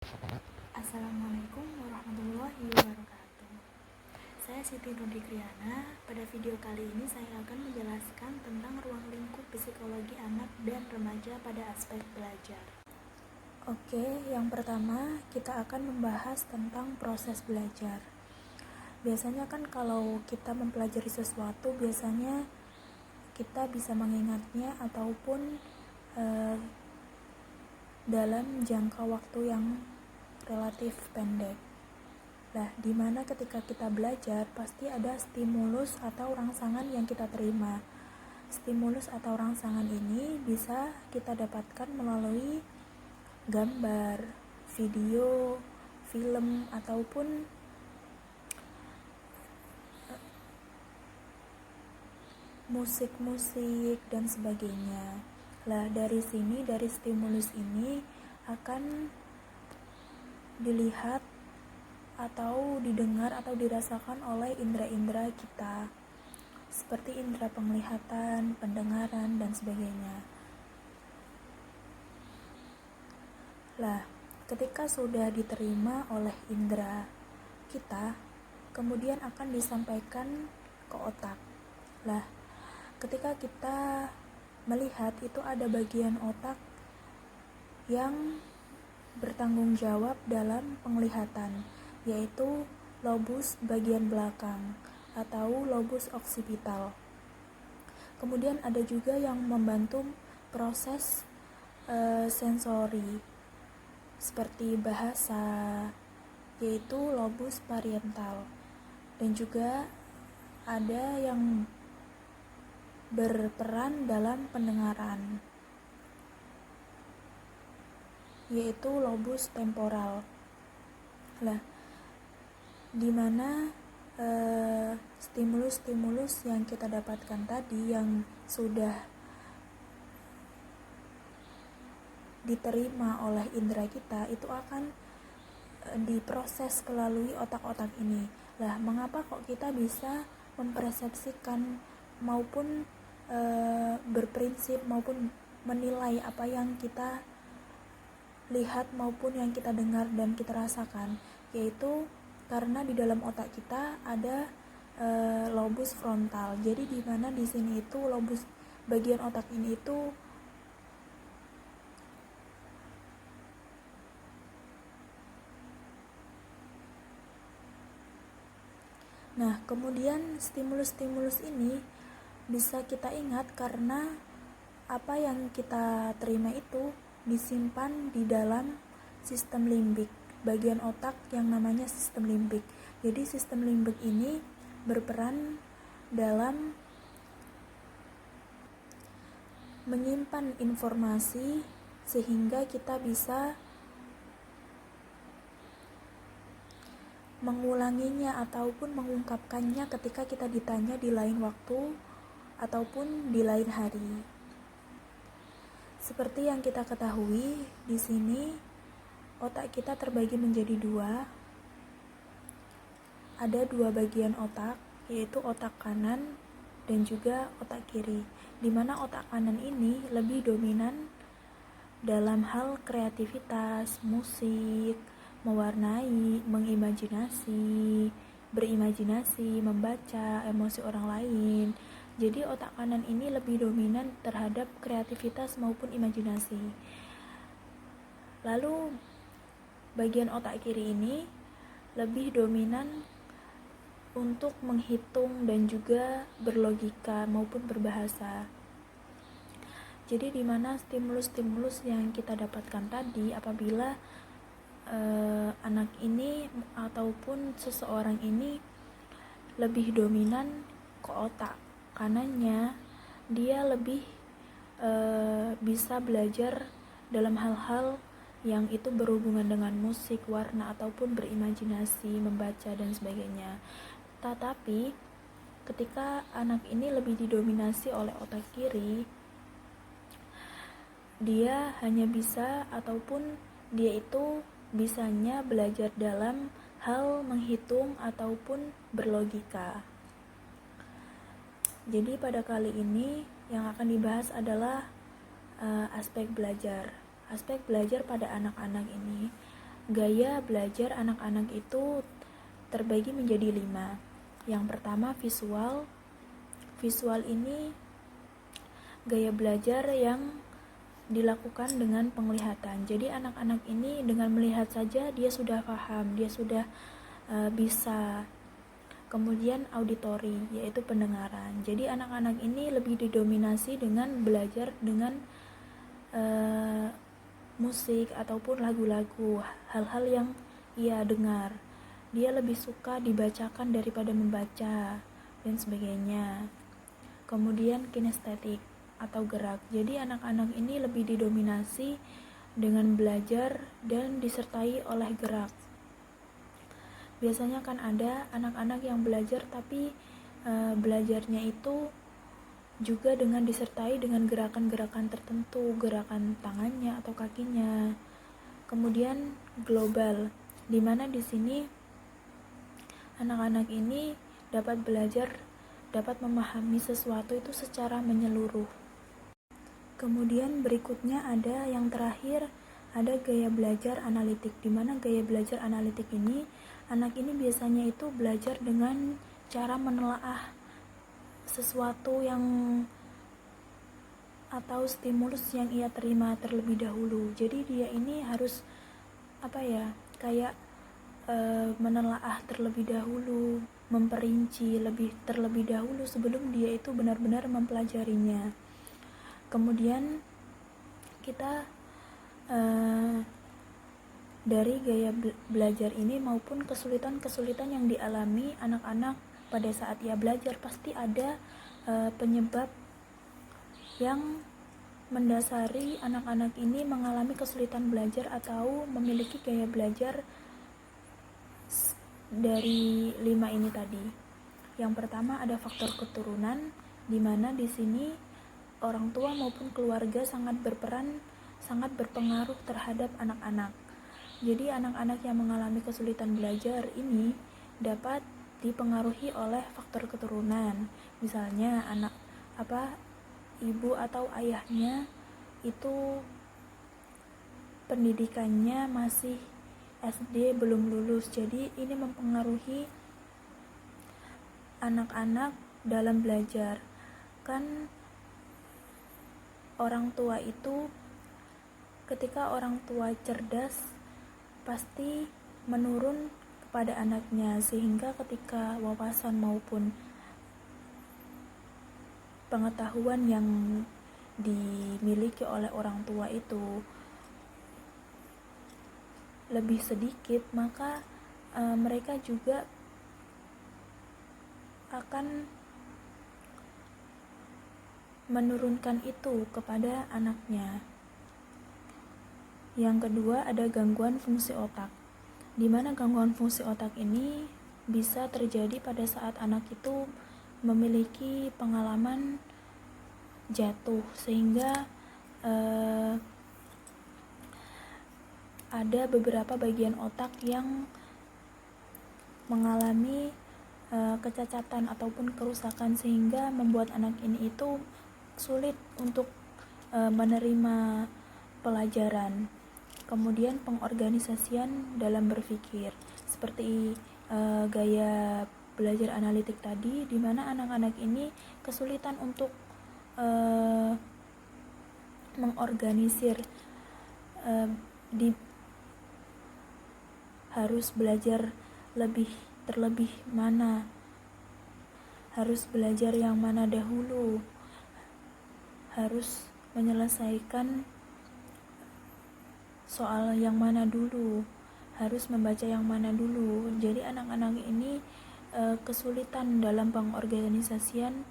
Assalamualaikum warahmatullahi wabarakatuh. Saya Siti Nurdikriyana. Pada video kali ini saya akan menjelaskan tentang ruang lingkup psikologi anak dan remaja pada aspek belajar. Oke, yang pertama kita akan membahas tentang proses belajar. Biasanya kan kalau kita mempelajari sesuatu, biasanya kita bisa mengingatnya ataupun dalam jangka waktu yang relatif pendek. Nah, dimana ketika kita belajar pasti ada stimulus atau rangsangan yang kita terima. Stimulus atau rangsangan ini bisa kita dapatkan melalui gambar, video, film, ataupun musik-musik dan sebagainya. Lah, dari stimulus ini akan dilihat atau didengar atau dirasakan oleh indera-indera kita, seperti indera penglihatan, pendengaran, dan sebagainya. Lah, ketika sudah diterima oleh indera kita, kemudian akan disampaikan ke otak. Lah, ketika kita melihat itu ada bagian otak yang bertanggung jawab dalam penglihatan, yaitu lobus bagian belakang atau lobus oksipital. Kemudian ada juga yang membantu proses sensori seperti bahasa, yaitu lobus pariental, dan juga ada yang berperan dalam pendengaran, yaitu lobus temporal. Lah, dimana stimulus-stimulus yang kita dapatkan tadi yang sudah diterima oleh indera kita itu akan diproses melalui otak-otak ini. Lah, mengapa kok kita bisa mempersepsikan maupun berprinsip maupun menilai apa yang kita lihat maupun yang kita dengar dan kita rasakan, yaitu karena di dalam otak kita ada lobus frontal. Jadi di mana di sini itu lobus bagian otak ini itu Nah, kemudian stimulus-stimulus ini bisa kita ingat karena apa yang kita terima itu disimpan di dalam sistem limbik, bagian otak yang namanya sistem limbik. Jadi sistem limbik ini berperan dalam menyimpan informasi sehingga kita bisa mengulanginya ataupun mengungkapkannya ketika kita ditanya di lain waktu ataupun di lain hari. Seperti yang kita ketahui, di sini otak kita terbagi menjadi dua. Ada dua bagian otak, yaitu otak kanan dan juga otak kiri. Di mana otak kanan ini lebih dominan dalam hal kreativitas, musik, mewarnai, mengimajinasi, berimajinasi, membaca emosi orang lain. Jadi otak kanan ini lebih dominan terhadap kreativitas maupun imajinasi. Lalu bagian otak kiri ini lebih dominan untuk menghitung dan juga berlogika maupun berbahasa. Jadi di mana stimulus-stimulus yang kita dapatkan tadi apabila anak ini ataupun seseorang ini lebih dominan ke otak kanannya, dia lebih bisa belajar dalam hal-hal yang itu berhubungan dengan musik, warna, ataupun berimajinasi, membaca, dan sebagainya. Tetapi ketika anak ini lebih didominasi oleh otak kiri, dia hanya bisa ataupun dia itu bisanya belajar dalam hal menghitung ataupun berlogika. Jadi pada kali ini yang akan dibahas adalah aspek belajar pada anak-anak ini. Gaya belajar anak-anak itu terbagi menjadi 5. Yang pertama visual. Visual ini gaya belajar yang dilakukan dengan penglihatan. Jadi anak-anak ini dengan melihat saja dia sudah paham, dia sudah bisa. Kemudian auditori, yaitu pendengaran. Jadi anak-anak ini lebih didominasi dengan belajar dengan musik ataupun lagu-lagu, hal-hal yang ia dengar. Dia lebih suka dibacakan daripada membaca dan sebagainya. Kemudian kinestetik atau gerak. Jadi anak-anak ini lebih didominasi dengan belajar dan disertai oleh gerak. Biasanya kan ada anak-anak yang belajar tapi belajarnya itu juga dengan disertai dengan gerakan-gerakan tertentu, gerakan tangannya atau kakinya. Kemudian global, di mana di sini anak-anak ini dapat belajar, dapat memahami sesuatu itu secara menyeluruh. Kemudian berikutnya ada yang terakhir, ada gaya belajar analitik, di mana gaya belajar analitik ini, anak ini biasanya itu belajar dengan cara menelaah sesuatu yang atau stimulus yang ia terima terlebih dahulu. Jadi dia ini harus kayak menelaah terlebih dahulu, memperinci terlebih dahulu sebelum dia itu benar-benar mempelajarinya. Kemudian kita dari gaya belajar ini maupun kesulitan-kesulitan yang dialami anak-anak pada saat ia belajar, pasti ada penyebab yang mendasari anak-anak ini mengalami kesulitan belajar atau memiliki gaya belajar dari 5 ini tadi. Yang pertama ada faktor keturunan, di mana di sini orang tua maupun keluarga sangat berpengaruh terhadap anak-anak. Jadi anak-anak yang mengalami kesulitan belajar ini dapat dipengaruhi oleh faktor keturunan. Misalnya ibu atau ayahnya itu pendidikannya masih SD, belum lulus. Jadi ini mempengaruhi anak-anak dalam belajar. Kan orang tua itu, ketika orang tua cerdas pasti menurun kepada anaknya, sehingga ketika wawasan maupun pengetahuan yang dimiliki oleh orang tua itu lebih sedikit, maka mereka juga akan menurunkan itu kepada anaknya. Yang kedua ada gangguan fungsi otak, di mana gangguan fungsi otak ini bisa terjadi pada saat anak itu memiliki pengalaman jatuh, sehingga ada beberapa bagian otak yang mengalami kecacatan ataupun kerusakan, sehingga membuat anak ini itu sulit untuk menerima pelajaran. Kemudian pengorganisasian dalam berpikir, seperti gaya belajar analitik tadi, di mana anak-anak ini kesulitan untuk mengorganisir, harus belajar terlebih mana, harus belajar yang mana dahulu, harus menyelesaikan soal yang mana dulu, harus membaca yang mana dulu. Jadi anak-anak ini kesulitan dalam pengorganisasian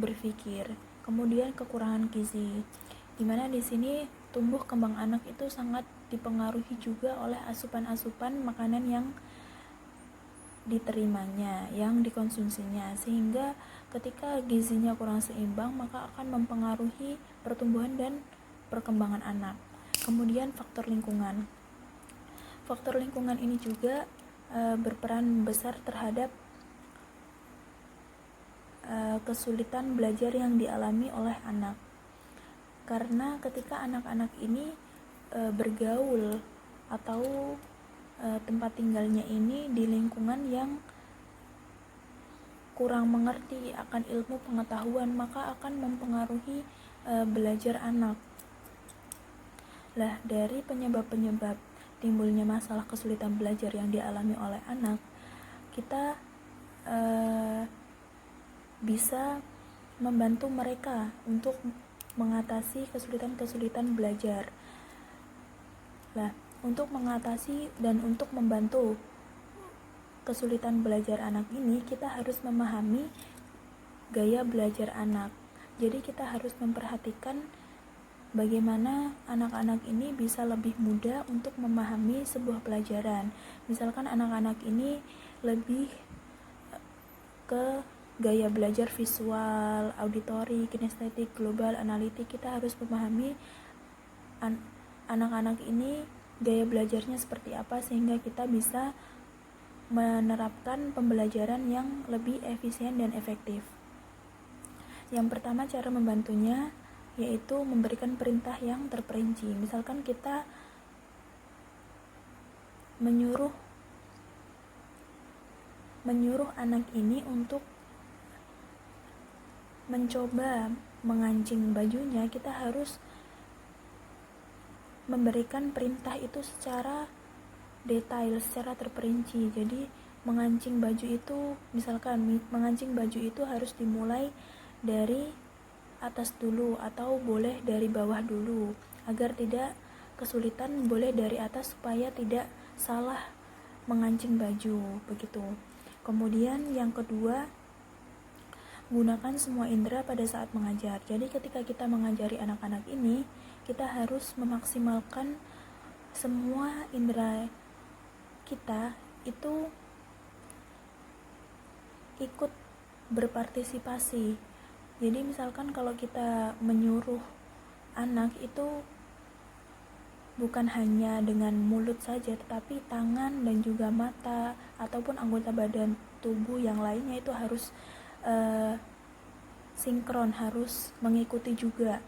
berpikir. Kemudian kekurangan gizi, dimana di sini tumbuh kembang anak itu sangat dipengaruhi juga oleh asupan-asupan makanan yang diterimanya, yang dikonsumsinya, sehingga ketika gizinya kurang seimbang maka akan mempengaruhi pertumbuhan dan perkembangan anak. Kemudian faktor lingkungan. Faktor lingkungan ini juga berperan besar terhadap kesulitan belajar yang dialami oleh anak. Karena ketika anak-anak ini bergaul atau tempat tinggalnya ini di lingkungan yang kurang mengerti akan ilmu pengetahuan, maka akan mempengaruhi belajar anak. Lah, dari penyebab-penyebab timbulnya masalah kesulitan belajar yang dialami oleh anak, kita bisa membantu mereka untuk mengatasi kesulitan-kesulitan belajar. Lah, untuk mengatasi dan untuk membantu kesulitan belajar anak ini, kita harus memahami gaya belajar anak. Jadi kita harus memperhatikan bagaimana anak-anak ini bisa lebih mudah untuk memahami sebuah pelajaran. Misalkan anak-anak ini lebih ke gaya belajar visual, auditori, kinestetik, global, analitik. Kita harus memahami anak-anak ini gaya belajarnya seperti apa, sehingga kita bisa menerapkan pembelajaran yang lebih efisien dan efektif. Yang pertama, cara membantunya yaitu memberikan perintah yang terperinci. Misalkan kita menyuruh anak ini untuk mencoba mengancing bajunya, kita harus memberikan perintah itu secara detail, secara terperinci. Jadi mengancing baju itu, misalkan mengancing baju itu harus dimulai dari atas dulu atau boleh dari bawah dulu, agar tidak kesulitan boleh dari atas supaya tidak salah mengancing baju, begitu. Kemudian yang kedua, gunakan semua indera pada saat mengajar. Jadi ketika kita mengajari anak-anak ini, kita harus memaksimalkan semua indera kita itu ikut berpartisipasi. Jadi misalkan kalau kita menyuruh anak itu bukan hanya dengan mulut saja, tetapi tangan dan juga mata ataupun anggota badan tubuh yang lainnya itu harus sinkron, harus mengikuti juga.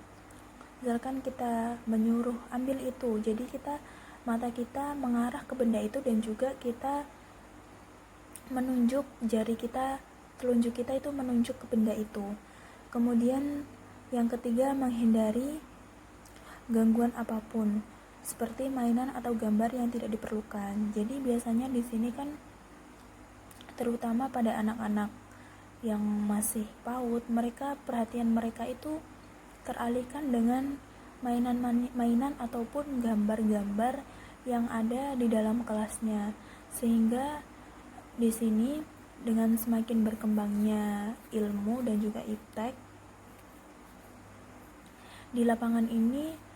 Misalkan kita menyuruh ambil itu, jadi mata kita mengarah ke benda itu dan juga kita menunjuk jari kita, telunjuk kita itu menunjuk ke benda itu. Kemudian yang ketiga, menghindari gangguan apapun seperti mainan atau gambar yang tidak diperlukan. Jadi biasanya di sini kan terutama pada anak-anak yang masih PAUD, perhatian mereka itu teralihkan dengan mainan ataupun gambar-gambar yang ada di dalam kelasnya, sehingga di sini dengan semakin berkembangnya ilmu dan juga iptek di lapangan ini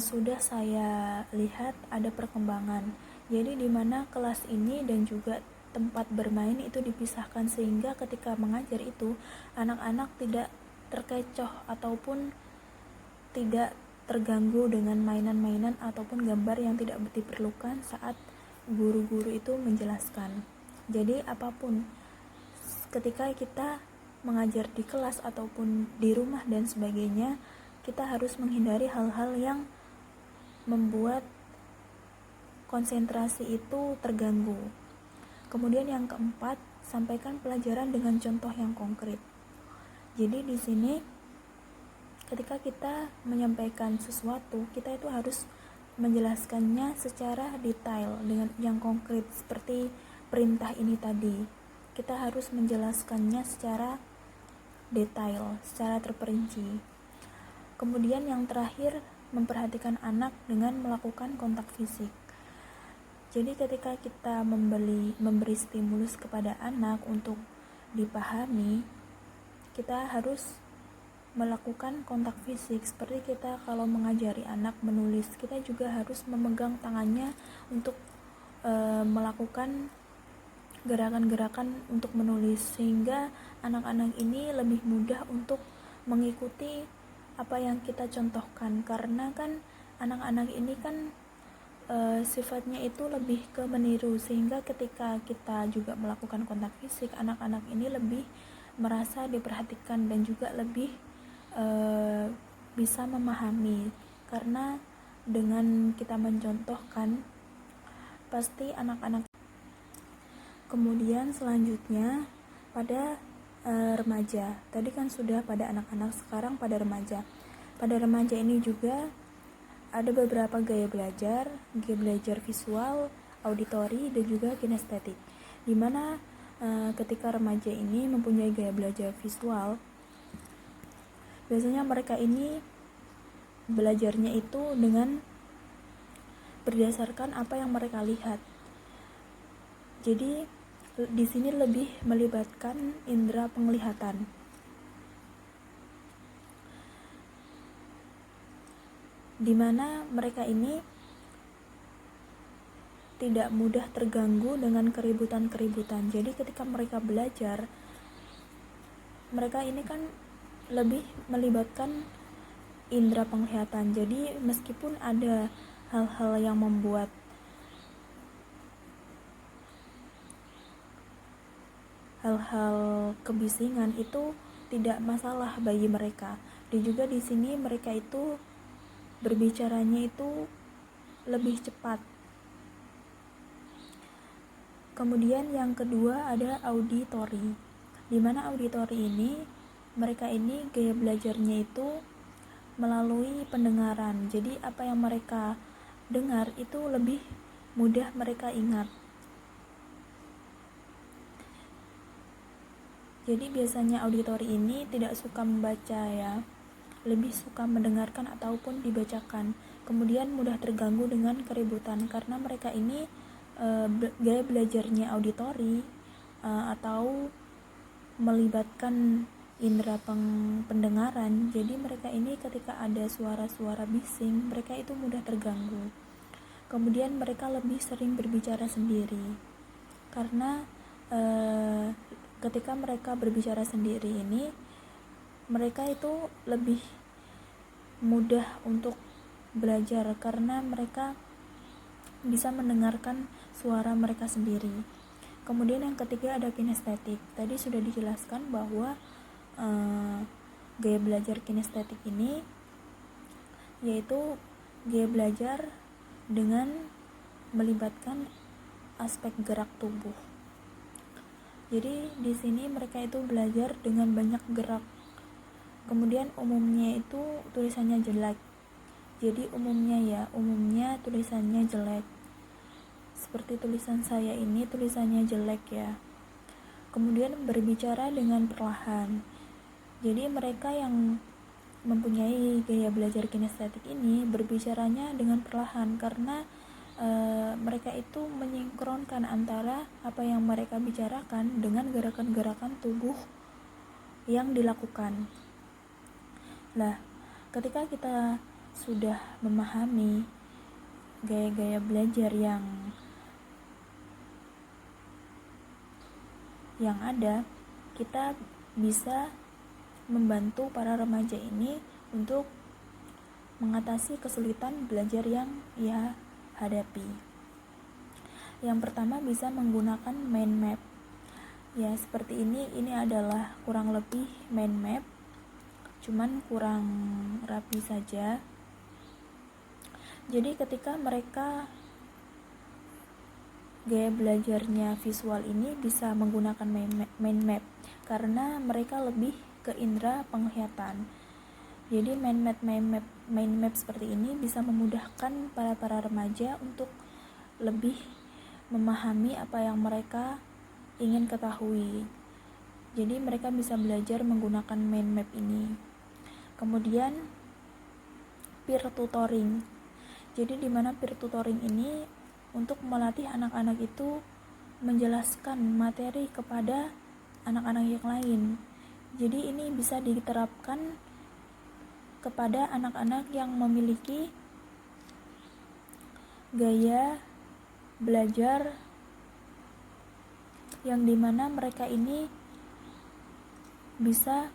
sudah saya lihat ada perkembangan. Jadi di mana kelas ini dan juga tempat bermain itu dipisahkan, sehingga ketika mengajar itu anak-anak tidak terkecoh ataupun tidak terganggu dengan mainan-mainan ataupun gambar yang tidak diperlukan saat guru-guru itu menjelaskan. Jadi apapun, ketika kita mengajar di kelas ataupun di rumah dan sebagainya, kita harus menghindari hal-hal yang membuat konsentrasi itu terganggu. Kemudian yang keempat, sampaikan pelajaran dengan contoh yang konkret. Jadi di sini ketika kita menyampaikan sesuatu, kita itu harus menjelaskannya secara detail dengan yang konkret, seperti perintah ini tadi. Kita harus menjelaskannya secara detail, secara terperinci. Kemudian yang terakhir, memperhatikan anak dengan melakukan kontak fisik. Jadi ketika kita memberi stimulus kepada anak untuk dipahami, kita harus melakukan kontak fisik. Seperti kita kalau mengajari anak menulis, kita juga harus memegang tangannya untuk melakukan gerakan-gerakan untuk menulis, sehingga anak-anak ini lebih mudah untuk mengikuti apa yang kita contohkan. Karena kan anak-anak ini kan sifatnya itu lebih ke meniru, sehingga ketika kita juga melakukan kontak fisik, anak-anak ini lebih merasa diperhatikan dan juga lebih bisa memahami. Karena dengan kita mencontohkan pasti anak-anak. Kemudian selanjutnya pada remaja. Tadi kan sudah pada anak-anak, sekarang pada remaja. Pada remaja ini juga ada beberapa gaya belajar visual, auditori, dan juga kinestetik. Dimana ketika remaja ini mempunyai gaya belajar visual, biasanya mereka ini belajarnya itu dengan berdasarkan apa yang mereka lihat. Jadi di sini lebih melibatkan indera penglihatan. Di mana mereka ini tidak mudah terganggu dengan keributan-keributan. Jadi ketika mereka belajar, mereka ini kan lebih melibatkan indera penglihatan. Jadi meskipun ada hal-hal yang membuat hal-hal kebisingan itu tidak masalah bagi mereka. Dan juga di sini mereka itu berbicaranya itu lebih cepat. Kemudian yang kedua ada auditori. Di mana auditori ini mereka ini gaya belajarnya itu melalui pendengaran. Jadi apa yang mereka dengar itu lebih mudah mereka ingat. Jadi biasanya auditori ini tidak suka membaca ya, lebih suka mendengarkan ataupun dibacakan. Kemudian mudah terganggu dengan keributan karena mereka ini gaya belajarnya auditori atau melibatkan indera pendengaran. Jadi mereka ini ketika ada suara-suara bising, mereka itu mudah terganggu. Kemudian mereka lebih sering berbicara sendiri karena ketika mereka berbicara sendiri ini, mereka itu lebih mudah untuk belajar karena mereka bisa mendengarkan suara mereka sendiri. Kemudian yang ketiga ada kinestetik. Tadi sudah dijelaskan bahwa gaya belajar kinestetik ini yaitu gaya belajar dengan melibatkan aspek gerak tubuh. Jadi di sini mereka itu belajar dengan banyak gerak. Kemudian umumnya itu tulisannya jelek. Jadi umumnya tulisannya jelek. Seperti tulisan saya ini tulisannya jelek ya. Kemudian berbicara dengan perlahan. Jadi mereka yang mempunyai gaya belajar kinestetik ini berbicaranya dengan perlahan karena mereka itu menyinkronkan antara apa yang mereka bicarakan dengan gerakan-gerakan tubuh yang dilakukan. Nah, ketika kita sudah memahami gaya-gaya belajar yang ada, kita bisa membantu para remaja ini untuk mengatasi kesulitan belajar yang ia hadapi. Yang pertama bisa menggunakan mind map. Ya, seperti ini adalah kurang lebih mind map, cuman kurang rapi saja. Jadi ketika mereka gaya belajarnya visual ini bisa menggunakan mind map karena mereka lebih ke indera penglihatan. Jadi mind map seperti ini bisa memudahkan para remaja untuk lebih memahami apa yang mereka ingin ketahui. Jadi mereka bisa belajar menggunakan mind map ini. Kemudian peer tutoring. Jadi di mana peer tutoring ini untuk melatih anak-anak itu menjelaskan materi kepada anak-anak yang lain. Jadi ini bisa diterapkan kepada anak-anak yang memiliki gaya belajar yang dimana mereka ini bisa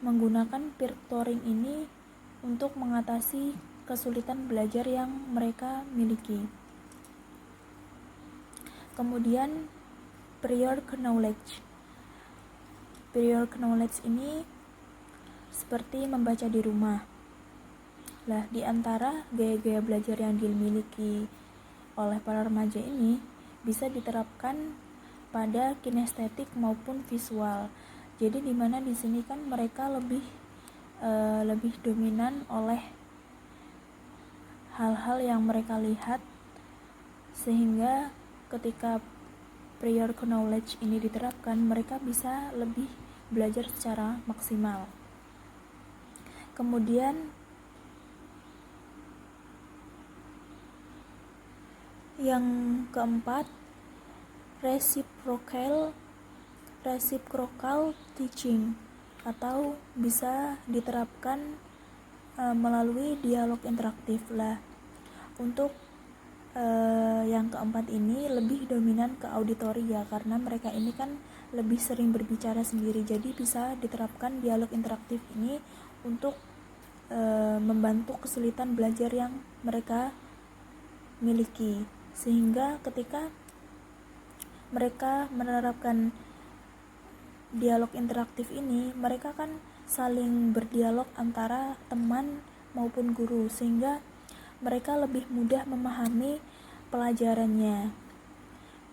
menggunakan peer tutoring ini untuk mengatasi kesulitan belajar yang mereka miliki. Kemudian prior knowledge. Prior knowledge ini seperti membaca di rumah. Lah, di antara gaya-gaya belajar yang dimiliki oleh para remaja ini bisa diterapkan pada kinestetik maupun visual. Jadi di mana di sini kan mereka lebih dominan oleh hal-hal yang mereka lihat, sehingga ketika prior knowledge ini diterapkan, mereka bisa lebih belajar secara maksimal. Kemudian yang keempat, reciprocal teaching, atau bisa diterapkan melalui dialog interaktif lah. Untuk yang keempat ini lebih dominan ke auditori ya, karena mereka ini kan lebih sering berbicara sendiri, jadi bisa diterapkan dialog interaktif ini untuk membantu kesulitan belajar yang mereka miliki, sehingga ketika mereka menerapkan dialog interaktif ini, mereka kan saling berdialog antara teman maupun guru, sehingga mereka lebih mudah memahami pelajarannya.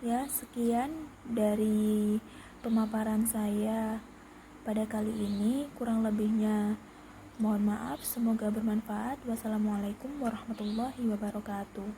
Ya, sekian dari pemaparan saya pada kali ini. Kurang lebihnya mohon maaf, semoga bermanfaat. Wassalamualaikum warahmatullahi wabarakatuh.